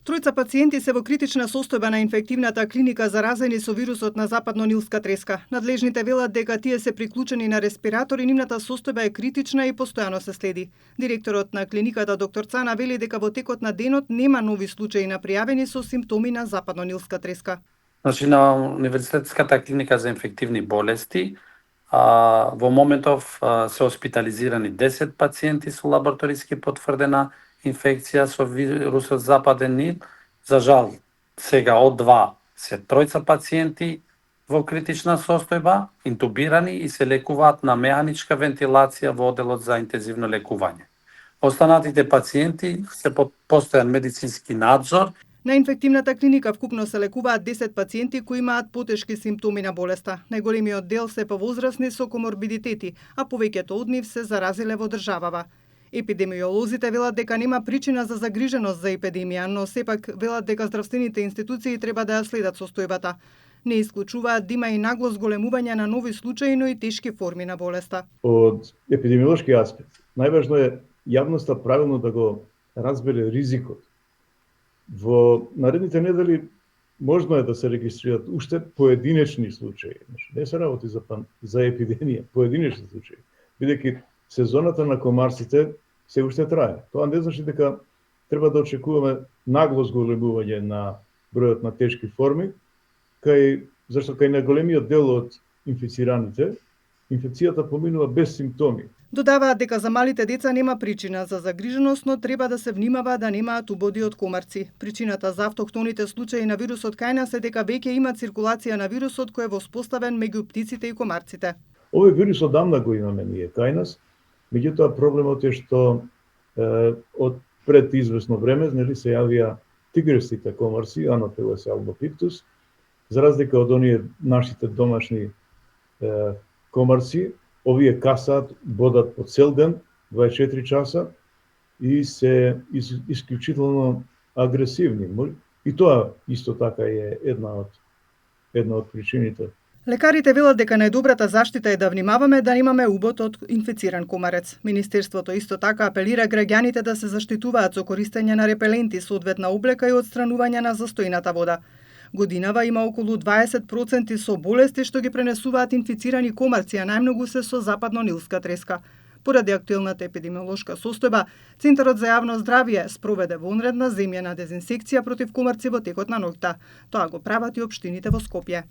Тројца пациенти се во критична состојба на инфективната клиника заразени со вирусот на западно-нилска треска. Надлежните велат дека тие се приклучени на респиратор и нивната состојба е критична и постојано се следи. Директорот на клиниката доктор Цана вели дека во текот на денот нема нови случаи на пријавени со симптоми на западно-нилска треска. Значи на Универзитетската клиника за инфективни болести во моментов се хоспитализирани 10 пациенти со лабораториски потврдена инфекција со вирусот западен Нил. За жал, сега од 2 се тројца пациенти во критична состојба, интубирани и се лекуваат на механичка вентилација во одделот за интензивно лекување. Останатите пациенти се под постојан медицински надзор. На инфективната клиника вкупно се лекуваат 10 пациенти кои имаат потешки симптоми на болеста. Најголемиот дел се повозрасни со коморбидитети, а повеќето од нив се заразиле во државава. Епидемиолозите велат дека нема причина за загриженост за епидемија, но сепак велат дека здравствените институции треба да ја следат состојбата. Не исклучуваат да има и нагло зголемување на нови случаи, но и тешки форми на болеста. Од епидемиолошки аспект, најважно е јавноста правилно да го разбере ризикот. Во наредните недели можно е да се регистрираат уште поединечни случаи. Не се работи за епидемија, поединечни случаи. Бидејќи сезоната на комарците се уште трае. Тоа не значи дека треба да очекуваме нагло зголемување на бројот на тешки форми, зашто кај најголемиот дел од инфицираните, инфекцијата поминува без симптоми. Додаваат дека за малите деца нема причина за загриженост, но треба да се внимава да немаат убоди од комарци. Причината за автохтоните случаи на вирусот кај нас е дека веќе има циркулација на вирусот кој е воспоставен меѓу птиците и комарците. Овој вирус одамна го имаме ние кај нас, меѓутоа проблемот е што од пред известно време се јавија тигрестите комарци, Anopheles albopictus, за разлика од оние нашите домашни комарци, овие касаат, бодат по цел ден, 24 часа и се исклучително агресивни. И тоа исто така е една од причините. Лекарите велат дека најдобрата заштита е да внимаваме да немаме убод од инфициран комарец. Министерството исто така апелира граѓаните да се заштитуваат со користење на репеленти, соодветна облека и отстранување на застојната вода. Годинава има околу 20% со болести што ги пренесуваат инфицирани комарци, а најмногу се со западно-нилска треска. Поради актуелната епидемиолошка состојба, Центарот за јавно здравје спроведе вонредна земјена дезинсекција против комарци во текот на ноќта. Тоа го прават и општините во Скопје.